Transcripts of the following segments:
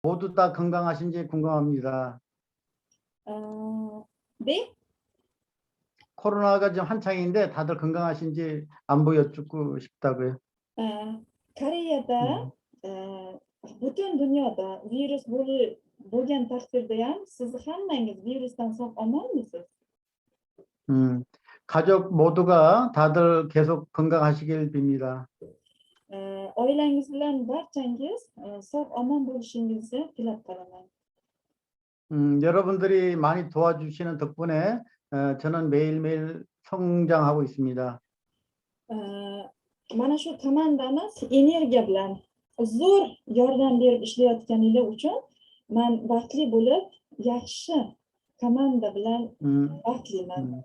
모두 다 건강하신지 궁금합니다. 네? 코로나가 지금 한창인데 다들 건강하신지 안부 여쭙고 싶다고요. Koreyada butun dunyoda virus bo'lgan taqdirda ham siz hammangiz virusdan sog' omonmisiz? 가족 모두가 다들 계속 건강하시길 빕니다. Oilangiz bilan barchangiz sog' omon bo'lishingizni tilab qolaman. 여러분들이 많이 도와주시는 덕분에 저는 매일매일 성장하고 있습니다. Mana shu komandamiz energiya bilan zo'r yordam berib ishlayotganinglar uchun men baxtli bo'lib, yaxshi komanda bilan baxtliman.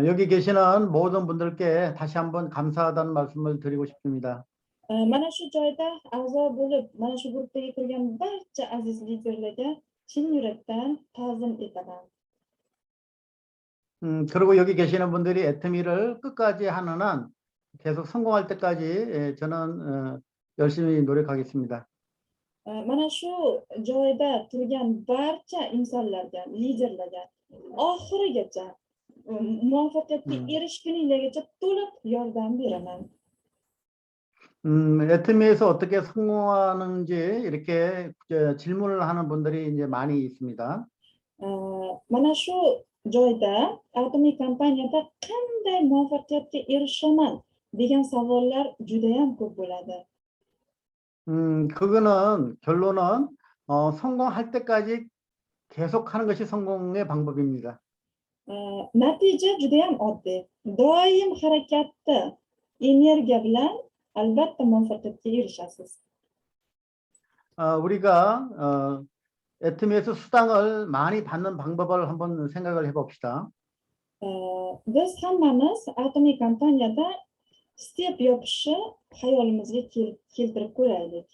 여기 계시는 모든 분들께 다시 한번 감사하다는 말씀을 드리고 싶습니다. Mana shu joyda a'zo bo'lib, mana shu guruhga kirgan barcha aziz liderlarga chin yurakdan ta'zim etaman. 그리고 여기 계시는 분들이 애터미를 끝까지 하는 한 계속 성공할 때까지 저는 열심히 노력하겠습니다. Mana shu joyda turgan barcha insonlarga, liderlarga oxirigacha muvaffaqiyatga erishguninglargacha to'liq yordam beraman. 애터미에서 어떻게 성공하는지 이렇게 질문을 하는 분들이 이제 많이 있습니다. Mana shu joyda atomiy kompaniyada qanday muvaffaqiyatga erishaman degan savollar juda ham ko'p bo'ladi. 그거는 결론은 성공할 때까지 계속 하는 것이 성공의 방법입니다. Natija juda ham oddiy. Doim harakatda energiya bilan albatta muvaffaqiyatga erishasiz. 우리가 애터미에서 수당을 많이 받는 방법을 한번 생각을 해봅시다. Biz hammamiz atomiy kompaniyada step yopishni hayolimizga keltirib ko'raylik.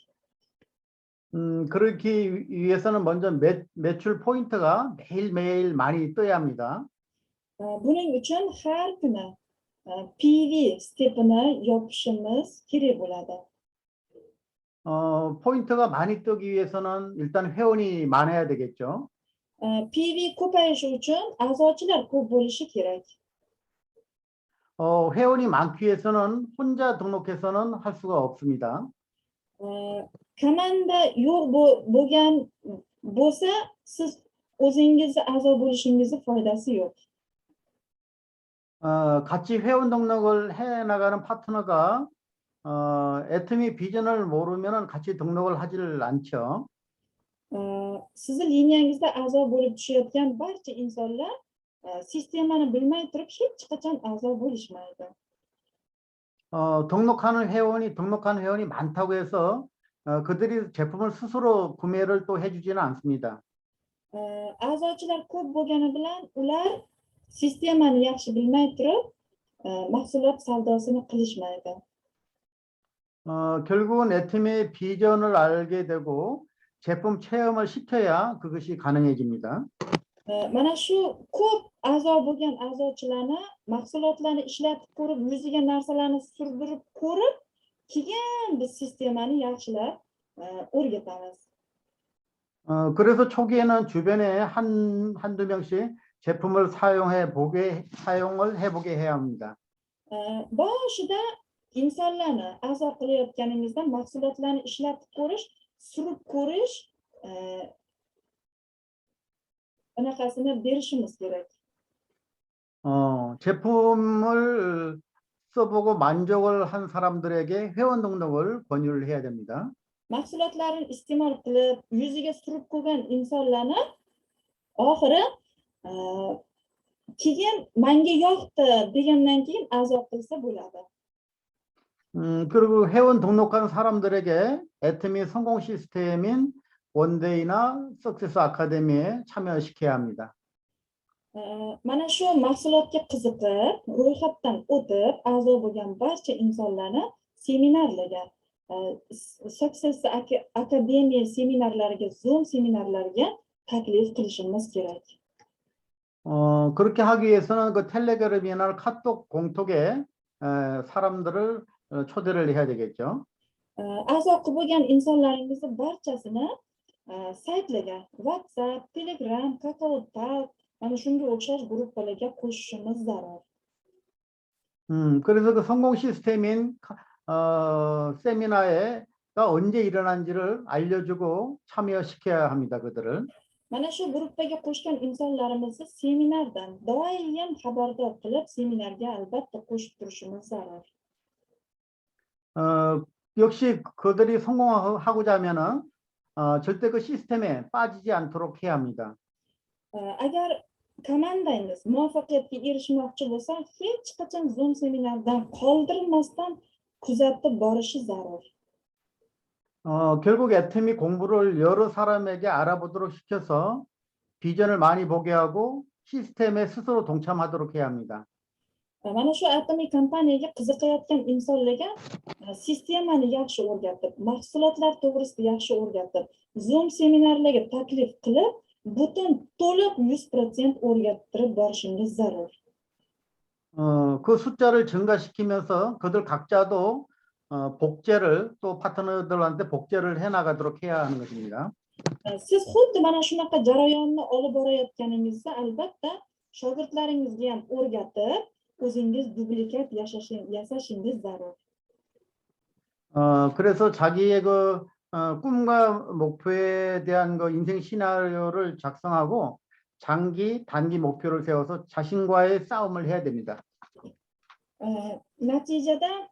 그러기 위해서는 먼저 매출 포인트가 매일매일 많이 떠야 합니다. Buning uchun har kuni PV stepini yopishimiz kerak bo'ladi. 포인트가 많이 뜨기 위해서는 일단 회원이 많아야 되겠죠. PV ko'payishi uchun a'zochilar ko'p bo'lishi kerak. 회원이 많기 위해서는 혼자 등록해서는 할 수가 없습니다. Komanda yo'q bo'lgan bo'lsa, siz o'zingiz a'zo bo'lishingizni foydasi yo'q. 같이 회원 등록을 해 나가는 파트너가 애터미 비전을 모르면은 같이 등록을 하지를 않죠. Sizni liniyangizda a'zo bo'lib tushayotgan barcha insonlar sistemani bilmay turib hech qachon a'zo bo'lishmaydi. 등록한 회원이 많다고 해서 그들이 제품을 스스로 구매를 또 해주지는 않습니다. A'zochilar ko'p bo'lgani bilan ular sistemani yaxshi bilmay turib mahsulot savdosini qilishmaydi. 결국은 애터미의 비전을 알게 되고 제품 체험을 시켜야 그것이 가능해집니다. Mana shu ko'p a'zo bo'lgan a'zochilarni mahsulotlarni ishlatib ko'rib, yuziga narsalarni surdirib ko'rib, keyin biz sistemani yaxshilab o'rgatamiz. 그래서 초기에는 주변에 한두 명씩 제품을 사용을 해보게 해야 합니다. Boshida insonlarni a'zo qilayotganingizda mahsulotlarni ishlatib ko'rish, surib ko'rish anaqasini berishimiz kerak. 제품을 써보고 만족을 한 사람들에게 회원 등록을 권유를 해야 됩니다. Mahsulotlarni iste'mol qilib, yuziga surib ko'rgan insonlarni oxiri keyin menga yoqdi degandan keyin a'zo qilsa bo'ladi. 그리고 회원 등록한 사람들에게 애터미 성공 시스템인 원데이나 석세스 아카데미에 참여시켜야 합니다. Mana shu mahsulotga qiziqib, ro'yxatdan o'tib, a'zo bo'lgan barcha insonlarni seminarlarga, Success Academy seminarlariga, Zoom seminarlariga taklif qilishimiz kerak. 그렇게 하기 위해서는 그 텔레그램이나 카톡 공톡에 사람들을 초대를 해야 되겠죠. A'zo bo'lgan insonlaringizni barchasini saytlarga WhatsApp, Telegram, KakaoTalk mana shunga o'xshash gruppalarga qo'shishimiz zarur. 그래서 그 성공 시스템인 세미나가 언제 일어난지를 알려주고 참여시켜야 합니다. 그들을. Mana shu gruppaga qo'shgan insonlarimizni seminardan doim xabardor qilib, seminarga albatta qo'shib turishimiz zarur. 역시 그들이 성공하고자 하면은 절대 그 시스템에 빠지지 않도록 해야 합니다. Agar komandangiz muvaffaqiyatga erishmoqchi bo'lsa, hech qachon Zoom seminardan qoldirmasdan kuzatib borishi zarur. 결국 애터미 공부를 여러 사람에게 알아보도록 시켜서 비전을 많이 보게 하고 시스템에 스스로 동참하도록 해야 합니다. Mana shu atomiy kompaniyaga qiziqayotgan insonlarga sistemani yaxshi o'rgatib, mahsulotlar to'g'risida yaxshi o'rgatib, Zoom seminarlarga taklif qilib, butun to'liq 100% o'rgattirib borishingiz zarur. 그 숫자를 증가시키면서 그들 각자도 복제를 또 파트너들한테 복제를 해나가도록 해야 하는 것입니다. Siz xuddi mana shunaqa jarayonni olib borayotganingizda albatta shogirdlaringizga ham o'rgatib, o'zingiz dublikat yasashingiz zarur. 그래서 자기의 그 꿈과 목표에 대한 그 인생 시나리오를 작성하고 장기, 단기 목표를 세워서 자신과의 싸움을 해야 됩니다. Natijada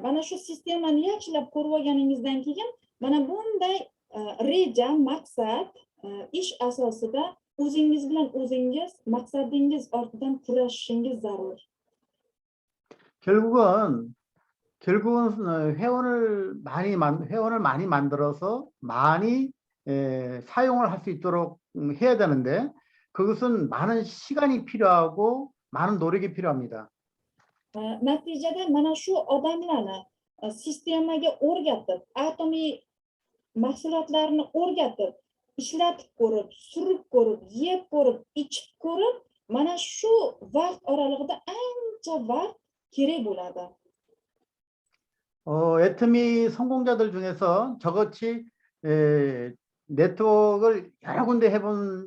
mana shu sistemani yaxshilab ko'rib olganingizdan keyin mana bunday reja, maqsad, ish asosida o'zingiz bilan o'zingiz maqsadingiz ortidan kurashishingiz zarur. 결국은 회원을 많이 만들어서 많이 사용을 할 수 있도록 해야 되는데 그것은 많은 시간이 필요하고 많은 노력이 필요합니다. Natijada mana shu odamlarni sistemaga o'rgatib, atomiy mahsulotlarni o'rgatib, ishlatib ko'rib, surib ko'rib, yeb ko'rib, ichib ko'rib, mana shu vaqt oralig'ida ancha vaqt kerak bo'ladi. 애터미 성공자들 중에서 저같이 네트워크를 여러 군데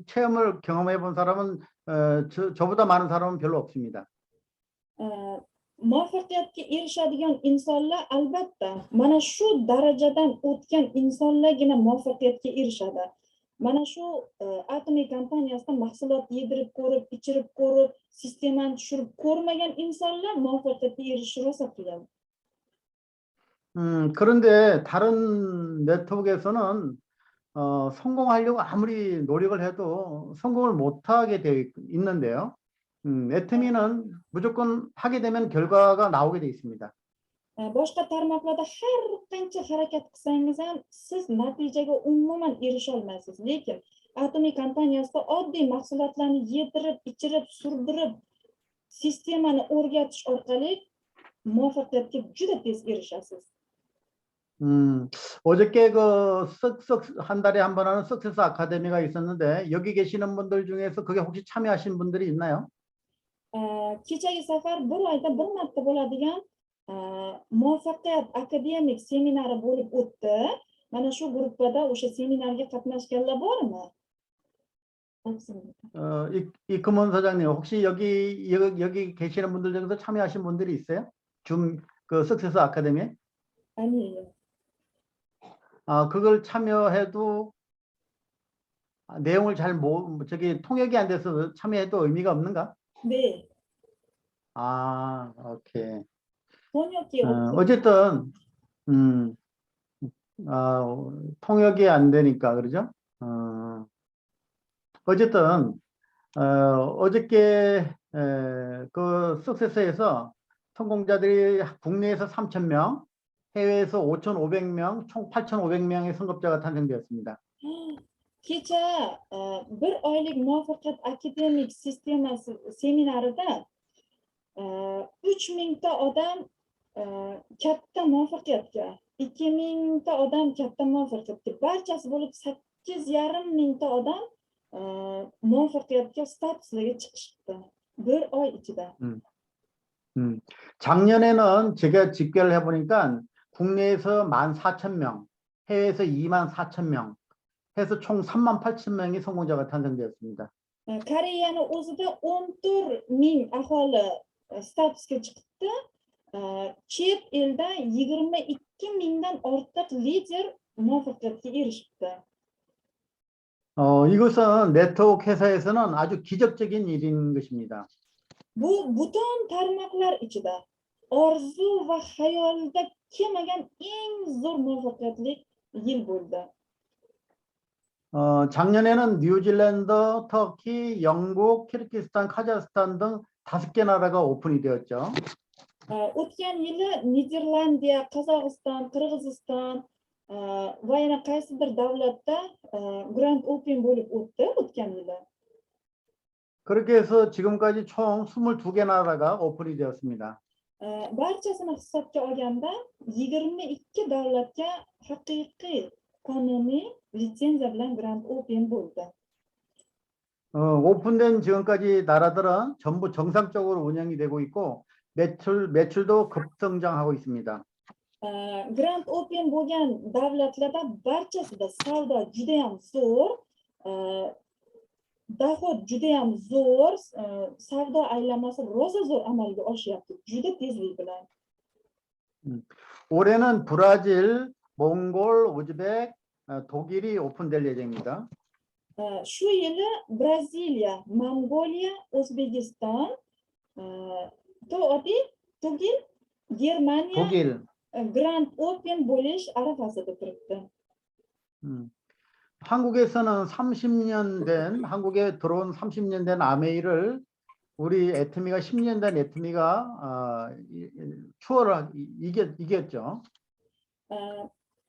체험을 경험해 본 사람은 저보다 많은 사람은 별로 없습니다. Muvaffaqiyatga erishadigan insonlar albatta mana shu darajadan o'tgan insonlargina muvaffaqiyatga erishadi. Mana shu atomiy kompaniyasida mahsulot yedirib ko'rib, ichirib ko'rib, sistemani tushirib ko'rmagan insonlar muvaffaqiyatga erishishi rosa qiyin. 그런데 다른 네트워크에서는 성공하려고 아무리 노력을 해도 성공을 못하게 되어 있는데요. 애터미는 무조건 하게 되면 결과가 나오게 되어 있습니다. Boshqa tarmoqlarda har qancha harakat qilsangiz ham siz natijaga umuman erisha olmaysiz. Lekin atomiy kompaniyasida oddiy mahsulotlarni yedirib, ichirib, surdirib, sistemani o'rgatish orqali muvaffaqiyatga juda tez erishasiz. 어저께 그 한 달에 한 번 하는 석세스 아카데미가 있었는데 여기 계시는 분들 중에서 그게 혹시 참여하신 분들이 있나요? Kechagi safar bir oyda bir marta bo'ladigan muvaffaqiyat akademik seminari bo'lib o'tdi. Mana shu gruppada o'sha seminarga qatnashganlar bormi? 이금원 사장님 혹시 여기 계시는 분들 중에서 참여하신 분들이 있어요? 그 석세스 아카데미에? 아니에요. 그걸 참여해도 내용을 통역이 안 돼서 참여해도 의미가 없는가? 네. 오케이. 번역이 없죠. 어쨌든 통역이 안 되니까 그러죠? 어쨌든 어저께 그 석세스에서 성공자들이 국내에서 3,000명, 해외에서 5,500명, 총 8,500명의 선급자가 탄생되었습니다. Kecha bir oylik muvaffaqiyat akademik sistemasi seminarida 3,000 ta odam katta muvaffaqiyatga, 2,000 ta odam katta muvaffaqiyatga, barchasi bo'lib 8,5 ming ta odam muvaffaqiyatga statuslarga chiqishdi bir oy ichida. 작년에는 제가 집계를 해보니까 국내에서 14,000명, 해외에서 24,000명, 해서 총 38,000명이 성공자가 탄생되었습니다. Koreyani o'zida 14,000 aholi statusga chiqibdi. Chet elda 22,000dan ortiq lider muvaffaqiyatga erishibdi. 이것은 네트워크 회사에서는 아주 기적적인 일인 것입니다. Bu butun tarmoqlar ichida orzu va xayolda kelmagan eng zo'r muvaffaqiyatli yil bo'ldi. 작년에는 뉴질랜드, 터키, 영국, 키르기스탄, 카자흐스탄 등 5개 나라가 오픈이 되었죠. O'tgan yili Niderlandiya, Qozog'iston, Qirg'iziston va yana qaysidir davlatda Grand Open bo'lib o'tdi o'tgan yili. 그렇게 해서 지금까지 총 22개 나라가 오픈이 되었습니다. Barchasini hisobga olganda 22 davlatga haqiqiy qonuniy litsenziya bilan Grand Open bo'ldi. 오픈된 지금까지 나라들은 전부 정상적으로 운영이 되고 있고 매출도 급성장하고 있습니다. Grand Open bo'lgan davlatlarda barchasida savdo juda ham zo'r, dohod juda ham zo'r, savdo aylanmasi rosa zo'r amalga oshyapti, juda tezlik bilan. 올해는 브라질, 몽골, 우즈벡, 독일이 오픈될 예정입니다. Shu yili Braziliya, Mongoliya, O'zbekiston, Togil, Germaniya 독일. Grand Open bo'lish arafasida turibdi. 한국에서는 30년 된 한국에 들어온 30년 된 아메이를 우리 애트미가 10년 된 애트미가 추월을 이겼죠.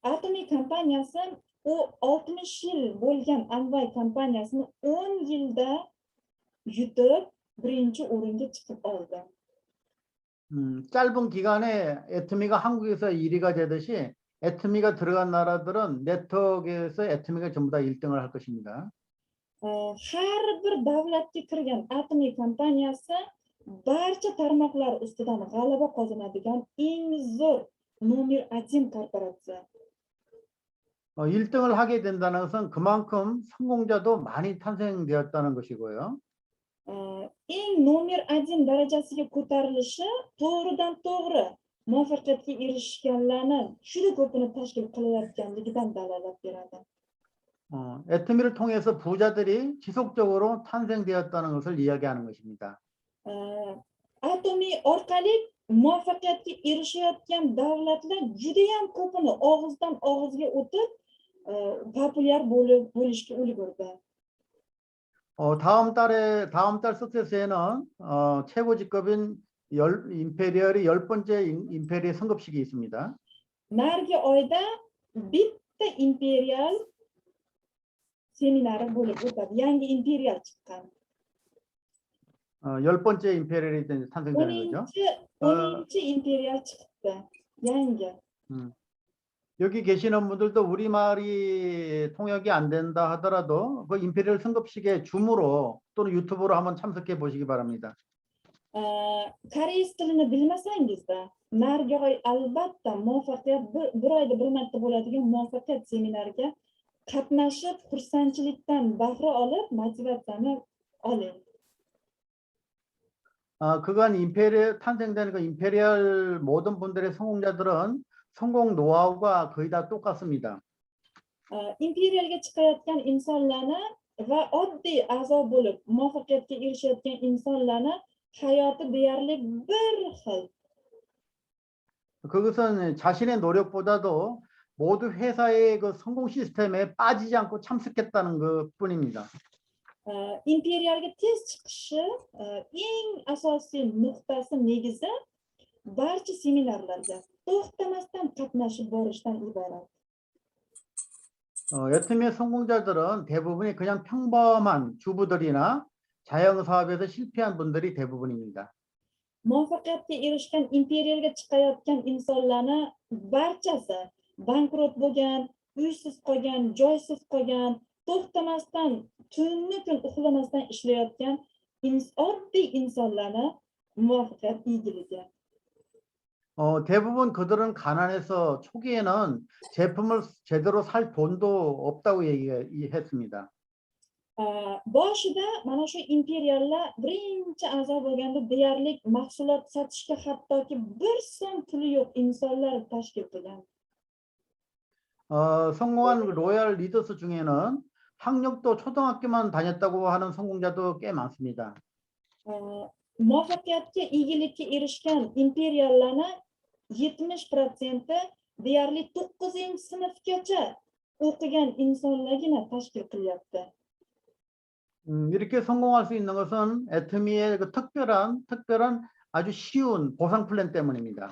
Atomiy kompaniyasi u 60 yil bo'lgan Amway kompaniyasini 10 yilda yutib birinchi o'ringa chiqib oldi. 짧은 기간에 애트미가 한국에서 1위가 되듯이 애트미가 들어간 나라들은 네트워크에서 애트미가 전부 다 1등을 할 것입니다. Har bir davlatga kirgan atomiy kompaniyasi barcha tarmoqlar ustidan g'alaba qozonadigan eng zo'r nomer 1 korporatsiya. 1등을 하게 된다는 것은 그만큼 성공자도 많이 탄생되었다는 것이고요. Eng nomer 1 darajasiga ko'tarilishi to'g'ridan to'g'ri muvaffaqiyatga erishganlarni juda ko'pini tashkil qilayotganligidan dalolat beradi. 애트미를 통해서 부자들이 지속적으로 탄생되었다는 것을 이야기하는 것입니다. Atomiy orqali muvaffaqiyatga erishayotgan davlatlar juda ham ko'pini og'izdan og'izga o'tib populyar bo'lishga ulgurdi. 다음 달 석세스에는 최고 직급인 임페리얼이 10번째 임페리얼 성급식이 있습니다. Nargi oyda bitta imperial seminari bo'lib o'tadi. Yangi imperial chiqqan. 10번째 임페리얼이 탄생되는 거죠. 10th imperial chiqibdi. Yangi. 여기 계시는 분들도 우리말이 통역이 안 된다 하더라도 그 임페리얼 성급식의 줌으로 또는 유튜브로 한번 참석해 보시기 바랍니다. Koreys tilini bilmasangizda, nargi oy albatta muvaffaqiyat bir oyda bir marta bo'ladigan muvaffaqiyat seminariga qatnashib, xursandchilikdan bahra olib, motivatsiyani oling. 그간 탄생된 그 임페리얼 모든 분들의 성공자들은 성공 노하우가 거의 다 똑같습니다. Imperialga chiqayotgan insonlarni va oddiy a'zo bo'lib muvaffaqiyatga erishayotgan insonlarni hayoti deyarli bir xil. 그것은 자신의 노력보다도 모두 회사의 그 성공 시스템에 빠지지 않고 참석했다는 것뿐입니다. Imperialga tez chiqishi eng asosiy nuqtasi negizi barcha seminarlarga to'xtamasdan qatnashib borishdan iborat. 애트미의 성공자들은 대부분이 그냥 평범한 주부들이나 자영 사업에서 실패한 분들이 대부분입니다. Muvaffaqiyatga erishgan imperialga chiqayotgan insonlarni barchasi bankrot bo'lgan, uysiz qolgan, joysiz qolgan, to'xtamasdan tunni kun uxlamasdan ishlayotgan oddiy insonlarni muvaffaqiyat egiligi. 대부분 그들은 가난해서 초기에는 제품을 제대로 살 돈도 없다고 얘기했습니다. boshida mana shu imperiallar birinchi a'zo bo'lganda deyarli mahsulot sotishga hattoki bir so'm puli yo'q insonlar tashkil qilgan. 성공한 로얄 리더스 중에는 학력도 초등학교만 다녔다고 하는 성공자도 꽤 많습니다. Muvaffaqiyatga egilikka erishgan imperiallarni 70% deyarli 9-sinfgacha o'qigan insonlargina tashkil qilyapti. 이렇게 성공할 수 있는 것은 애터미의 그 특별한 아주 쉬운 보상 플랜 때문입니다.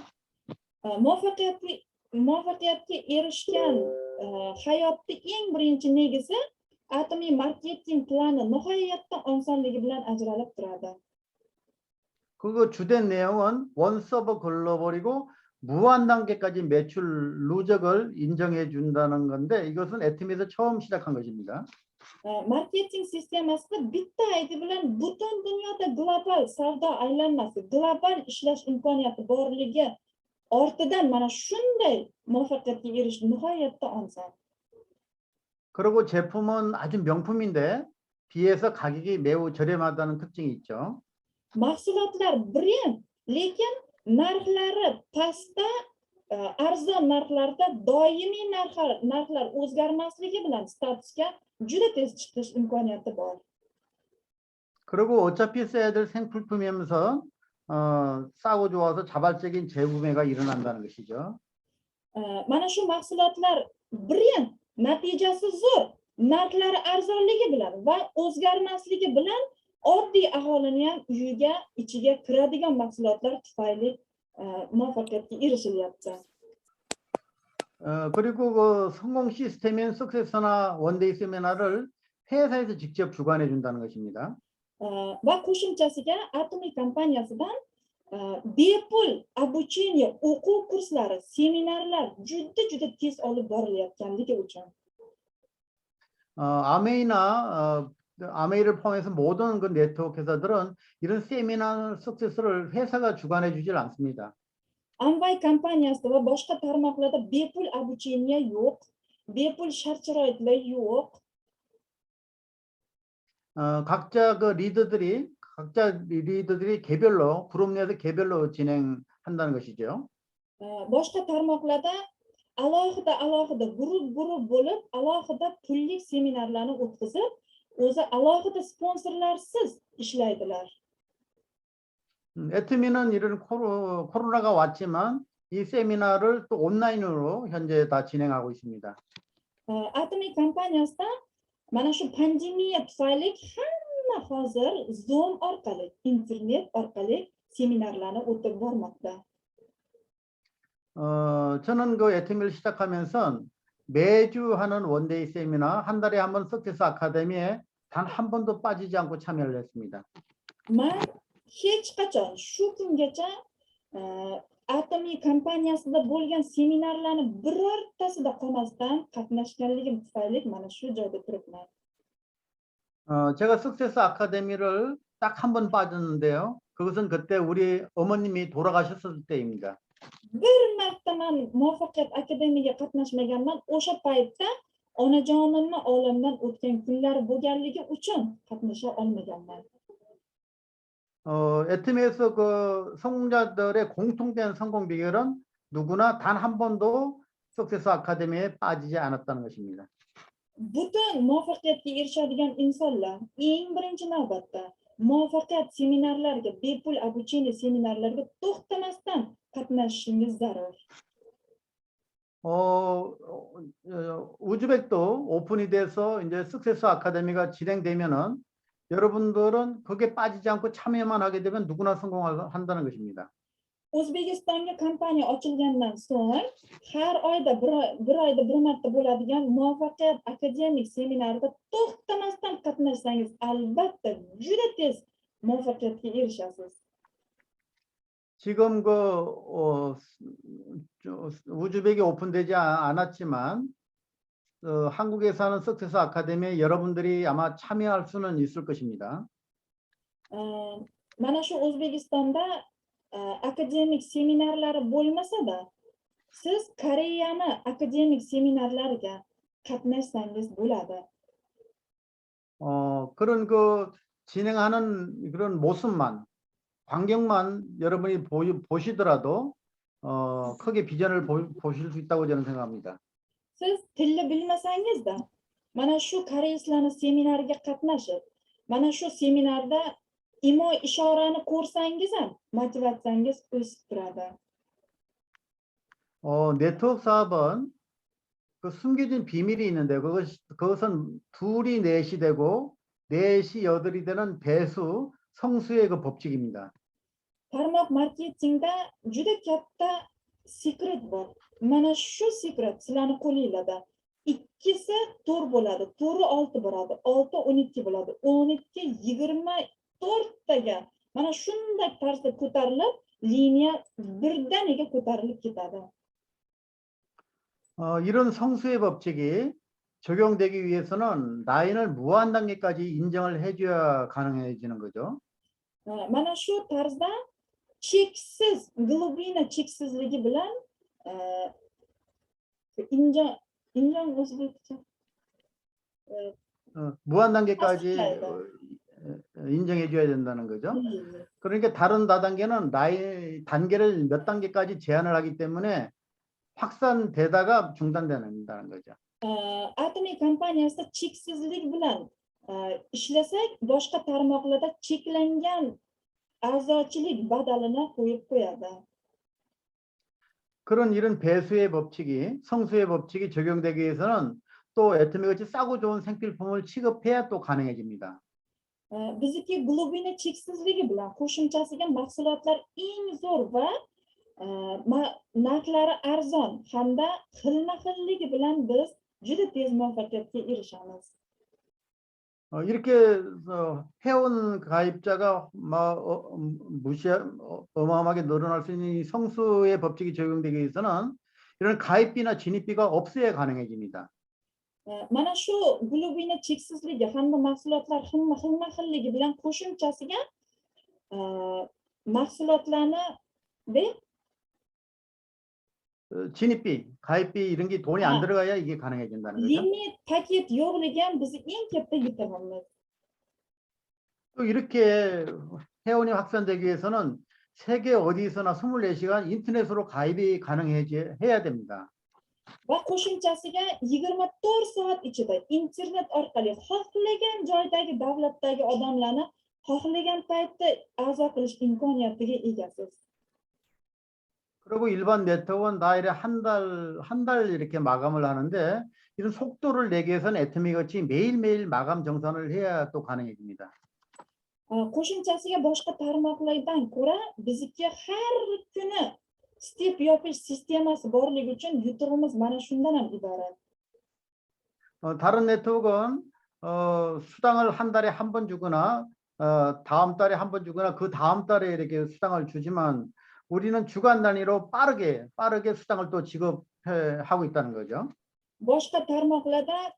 Muvaffaqiyatga erishgan hayotning eng birinchi negizi atomiy marketing plani nihoyatda osonligi bilan ajralib turadi. 그 주된 내용은 원 서버 글로벌이고 무한 단계까지 매출 누적을 인정해 준다는 건데 이것은 애터미에서 처음 시작한 것입니다. Marketing sistemasida bitta aydi bilan butun dunyoda global savdo aylanmasi, global ishlash imkoniyati borligi ortidan mana shunday muvaffaqiyatga erishish nihoyatda oson. 그리고 제품은 아주 명품인데 비해서 가격이 매우 저렴하다는 특징이 있죠. Mahsulotlar brend, lekin narxlari pastda, arzon narxlarda doimiy narxlar o'zgarmasligi bilan statusga juda tez chiqish imkoniyati bor. 그리고 어차피 써야 될 생필품이면서 싸고 좋아서 자발적인 재구매가 일어난다는 것이죠. Mana shu mahsulotlar brend, natijasi zo'r, narxlari arzonligi bilan va o'zgarmasligi bilan oddiy aholini ham uyiga ichiga kiradigan mahsulotlar tufayli muvaffaqiyatga erishilyapti. 그리고 그 성공 시스템인 석세서나 원데이 세미나를 회사에서 직접 주관해 준다는 것입니다. Va qo'shimchasiga atomiy kompaniyasidan bepul обучение o'quv kurslari, seminarlar juda tez olib borilayotganligi uchun. 아메이를 포함해서 모든 그 네트워크 회사들은 이런 세미나 석세서를 회사가 주관해 주질 않습니다. Amway kompaniyasida va boshqa tarmoqlarda bepul обучение yo'q, bepul shart-sharoitlar yo'q. 각자 리더들이 개별로 그룹 내에서 개별로 진행한다는 것이죠. Boshqa tarmoqlarda alohida guruh bo'lib, alohida pulli seminarlarni o'tkazib, o'zi alohida sponsorlarsiz ishlaydilar. 애터미는 이런 코로나가 왔지만 이 세미나를 또 온라인으로 현재 다 진행하고 있습니다. Atomiy kompaniyasida mana shu pandemiya tufayli hamma hozir Zoom orqali, internet orqali seminarlarni o'tib bormoqda. 저는 그 애터미를 시작하면서 매주 하는 원데이 세미나, 한 달에 한 번 석세스 아카데미에 단 한 번도 빠지지 않고 참여를 했습니다. Men hech qachon shu kungacha atomiy kompaniyasida bo'lgan seminarlarni birortasida qolmasdan qatnashganligim tufayli mana shu joyda turibman. 제가 석세스 아카데미를 딱 한 번 빠졌는데요. 그것은 그때 우리 어머님이 돌아가셨을 때입니다. Bir marta men muvaffaqiyat akademiyaga qatnashmaganman. O'sha paytda onajonimni olamdan o'tgan kunlar bo'lganligi uchun qatnasha olmaganman. 애터미에서 그 성공자들의 공통된 성공 비결은 누구나 단 한 번도 석세스 아카데미에 빠지지 않았다는 것입니다. Butun muvaffaqiyatga erishadigan insonlar eng birinchi navbatda muvaffaqiyat seminarlariga, bepul обучение seminarlariga to'xtamasdan qatnashishingiz zarur. 우즈벡도 오픈이 돼서 이제 석세스 아카데미가 진행되면은 여러분들은 거기에 빠지지 않고 참여만 하게 되면 누구나 성공한다는 것입니다. O'zbekistonga kompaniya ochilgandan so'ng har oyda bir oyda bir marta bo'ladigan muvaffaqiyat akademik seminarida to'xtamasdan qatnashsangiz albatta juda tez muvaffaqiyatga erishasiz. 지금 그 우즈벡이 오픈되지 않았지만 한국에서 하는 석세스 아카데미에 여러분들이 아마 참여할 수는 있을 것입니다. Mana shu O'zbekistonda akademik seminarlari bo'lmasa-da, siz Koreyani akademik seminarlariga qatnashsangiz bo'ladi. 그런 그 진행하는 그런 모습만, 광경만 여러분이 보시더라도 크게 비전을 보실 수 있다고 저는 생각합니다. Siz tilni bilmasangiz-da, mana shu koreyslarning seminariga qatnashib, mana shu seminarda imo ishorani ko'rsangiz ham motivatsiyangiz o'sib turadi. 네트워크 사업은 그 숨겨진 비밀이 있는데 그것은 둘이 넷이 되고 넷이 여덟이 되는 배수 성수의 그 법칙입니다. Tarmoq marketingda juda katta sekret bor. Mana shu sekret sizlarning qo'lingizda. Ikkisi 4 bo'ladi, 4 6 bo'ladi, 6 12 bo'ladi, 12 24 taga mana shunday tarzda ko'tarilib, liniya birdaniga ko'tarilib ketadi. 이런 성수의 법칙이 적용되기 위해서는 라인을 무한 단계까지 인정을 해줘야 가능해지는 거죠. Mana shu tarzda cheksiz, glubina cheksizligi bilan injon o'zbekcha 무한 단계까지 tasdiqlaydi. 인정해줘야 된다는 거죠. 그러니까 다른 다단계는 라인 단계를 몇 단계까지 제한을 하기 때문에 확산되다가 중단된다는 거죠. Atomiy kompaniyasida cheksizlik bilan ishlasak, boshqa tarmoqlarda cheklangan a'zochilik badalini qo'yib qo'yadi. 그런 이런 배수의 법칙이, 성수의 법칙이 적용되기 위해서는 또 애터미같이 싸고 좋은 생필품을 취급해야 또 가능해집니다. Bizniki glubina cheksizligi bilan qo'shimchasiga mahsulotlar eng zo'r va narxlari arzon hamda xilma-xilligi bilan biz juda tez muvaffaqiyatga erishamiz. 이렇게 회원 가입자가 어마어마하게 늘어날 수 있는 이 성수의 법칙이 적용되기 위해서는 이런 가입비나 진입비가 없어야 가능해집니다. Mana shu glubina cheksizligi hamda mahsulotlar xilma-xilligi bilan qo'shimchasiga mahsulotlarni 진입비, 가입비 이런 게 돈이 안 들어가야 이게 가능해진다는 거죠. limit paket yo'qligi ham bizni eng katta yutug'imiz. 또 이렇게 회원이 확산되기 위해서는 세계 어디서나 24시간 인터넷으로 가입이 가능해야 됩니다. Va qo'shimchasiga 24 soat ichida internet orqali xohlagan joydagi davlatdagi odamlarni xohlagan paytda a'zo qilish imkoniyatiga egasiz. 그리고 일반 네트워크는 다일에 한 달 이렇게 마감을 하는데 이런 속도를 내기 위해서는 애터미 같이 매일매일 마감 정산을 해야 또 가능해집니다. Qo'shimchasiga boshqa tarmoqlardan ko'ra bizniki har kuni step yopish sistemasi borligi uchun yutug'imiz mana shundan ham iborat. 다른 네트워크는 수당을 한 달에 한 번 주거나 다음 달에 한 번 주거나 그 다음 달에 이렇게 수당을 주지만 우리는 주간 단위로 빠르게 수당을 또 지급하고 있다는 거죠. Boshqa tarmoqlarda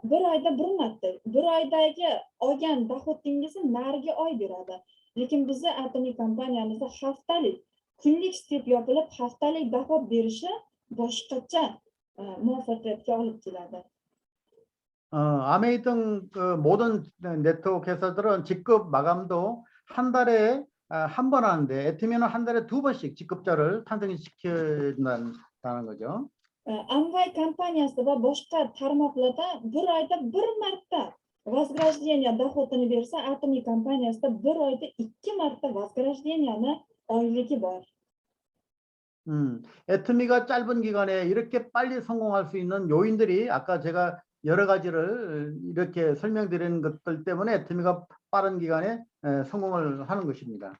bir oyda bir marta, bir oydagi olgan dohodingizni nariga oy beradi. Lekin bizning atomiy kompaniyamizda haftalik, kunlik step yopilib, haftalik dohod berishi boshqacha muvaffaqiyatga olib keladi. 아메이 등 그 모든 네트워크 회사들은 직급 마감도 한 달에 한 번 하는데 애터미는 한 달에 2번씩 직급자를 탄생시켜준다는 거죠. Amway kompaniyasi va boshqa tarmoqlarda bir oyda bir marta вознаграждение dohodini bersa, atomiy kompaniyasida bir oyda 2 marta вознаграждениеni oyligi bor. 애터미가 짧은 기간에 이렇게 빨리 성공할 수 있는 요인들이 아까 제가 여러 가지를 이렇게 설명드리는 것들 때문에 애터미가 빠른 기간에 성공을 하는 것입니다.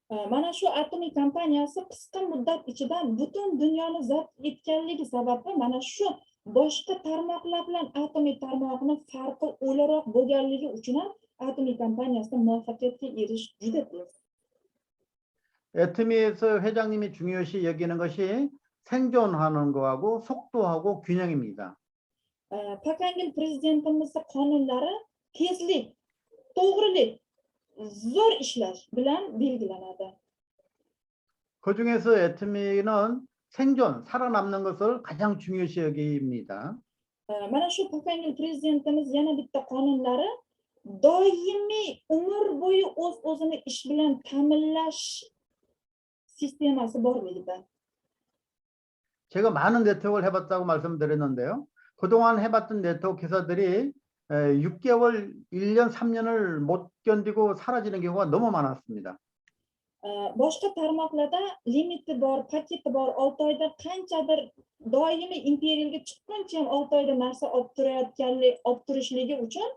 Mana shu atomiy kompaniyasi qisqa muddat ichida butun dunyoni zabt etganligi sababli mana shu boshqa tarmoqlar bilan atomiy tarmoqni farqi o'laroq bo'lganligi uchun ham atomiy kompaniyasida muvaffaqiyatga erishish juda tez. 애터미에서 회장님이 중요시 여기는 것이 생존하는 거하고 속도하고 균형입니다. Pakangil prezidentimizning qonunlari tezlik, to'g'rilik, zo'r ishlash bilan belgilanadi. 그중에서 애트미는 생존, 살아남는 것을 가장 중요시 여깁니다. Mana shu Pokangil prezidentimiz yana bitta qonunlari doimiy umr bo'yi o'z-o'zini ish bilan ta'minlash sistemasi borligida. 제가 많은 네트워크를 해봤다고 말씀드렸는데요. 그동안 해봤던 네트워크 회사들이 6개월, 1년, 3년을 못 견디고 사라지는 경우가 너무 많았습니다. Boshqa tarmoqlarda limiti bor, paketi bor, 6 oyda qanchadir doimiy imperialga chiqquncha ham 6 oyda narsa olib turishligi uchun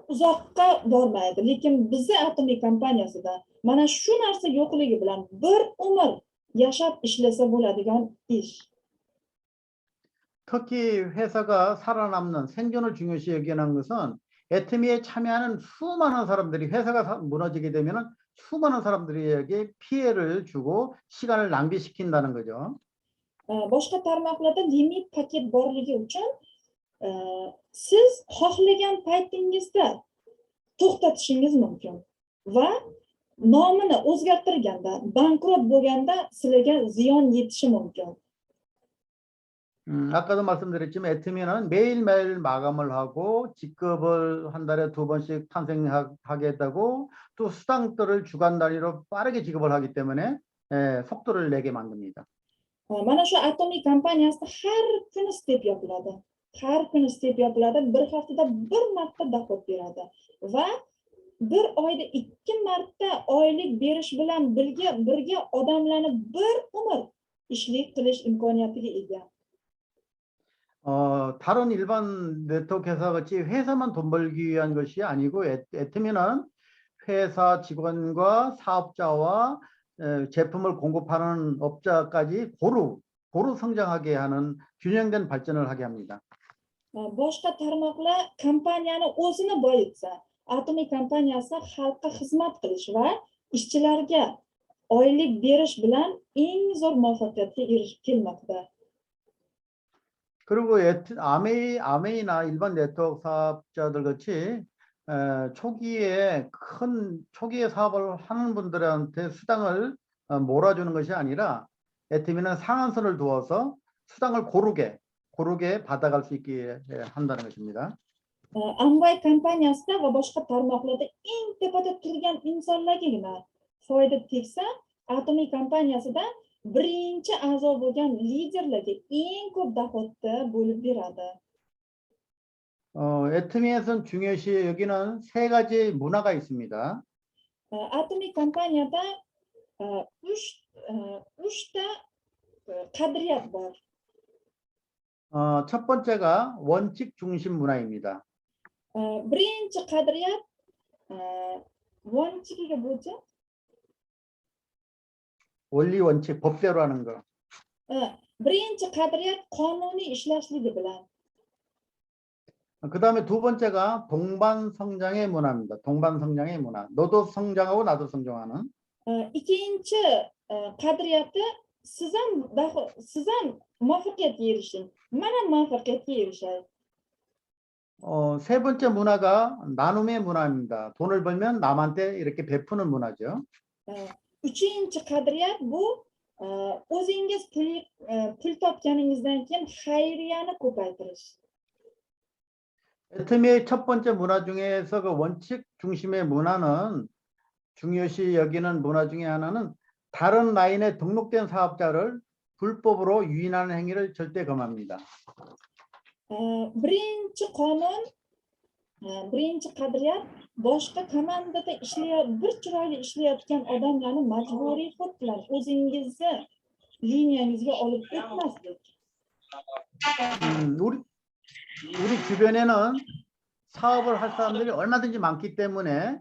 uzoqqa bormaydi. Lekin bizni atomiy kompaniyasida mana shu narsa yo'qligi bilan bir umr yashab ishlasa bo'ladigan ish. 특히 회사가 살아남는 생존을 중요시 여기는 것은 애터미에 참여하는 수많은 사람들이 회사가 무너지게 되면 수많은 사람들에게 피해를 주고 시간을 낭비시킨다는 거죠. Boshqa tarmoqlarda limit paket borligi uchun siz xohlagan paytingizda to'xtatishingiz mumkin va nomini o'zgartirganda, bankrot bo'lganda sizlarga ziyon yetishi mumkin. 아까도 말씀드렸지만 애터미는 매일매일 마감을 하고 직급을 한 달에 2번씩 탄생하게 되고 또 수당들을 주간 단위로 빠르게 지급을 하기 때문에 속도를 내게 만듭니다. Mana shu atomiy kompaniyasida har kuni step yopiladi. Har kuni step yopiladi, bir haftada bir marta dohod beradi va bir oyda 2 marta oylik berish bilan birga odamlarni bir umr ishlik qilish imkoniyatiga ega. 다른 일반 네트워크 회사 같이 회사만 돈 벌기 위한 것이 아니고 애터미는 회사 직원과 사업자와 제품을 공급하는 업자까지 고루 성장하게 하는 균형된 발전을 하게 합니다. Boshqa tarmoqlar kompaniyani o'zini boyitsa, atomiy kompaniyasi xalqqa xizmat qilish va ishchilarga oylik berish bilan eng zo'r muvaffaqiyatga erishib kelmoqda. 그리고 아메이나 일반 네트워크 사업자들 같이 초기에 사업을 하는 분들한테 수당을 몰아주는 것이 아니라 애터미는 상한선을 두어서 수당을 고르게 받아갈 수 있게 한다는 것입니다. Amway kompaniyasida va boshqa tarmoqlarda eng tepada turgan insonlargagina foyda tegsa, atomiy kompaniyasida birinchi a'zo bo'lgan liderlarga eng ko'p dohodni bo'lib beradi. 애터미에서는 중요시 여기는 3가지 문화가 있습니다. Atomiy kompaniyada 3ta qadriyat bor. 첫 번째가 원칙 중심 문화입니다. Birinchi qadriyat 원칙이가 뭐죠? 원리 원칙 법대로 하는 거. Birinchi qadriyat qonuniy ishlashligi bilan. 그다음에 두 번째가 동반 성장의 문화입니다. 동반 성장의 문화. 너도 성장하고 나도 성장하는. Ikkinchi qadriyati siz ham muvaffaqiyatga erishing. Mana muvaffaqiyatga erishay. 세 번째 문화가 나눔의 문화입니다. 돈을 벌면 남한테 이렇게 베푸는 문화죠. Uchinchi qadriyat bu o'zingiz pul topganingizdan keyin xayriyani ko'paytirish. 애터미의 첫 번째 문화 중에서 그 원칙 중심의 문화는 중요시 여기는 문화 중에 하나는 다른 라인에 등록된 사업자를 불법으로 유인하는 행위를 절대 금합니다. Birinchi qonun, birinchi qadriyat boshqa komandada bir chiroyli ishlayotgan odamlarni majburiy xud bilan o'zingizni liniyangizga olib o'tmaslik. 우리 주변에는 사업을 할 사람들이 얼마든지 많기 때문에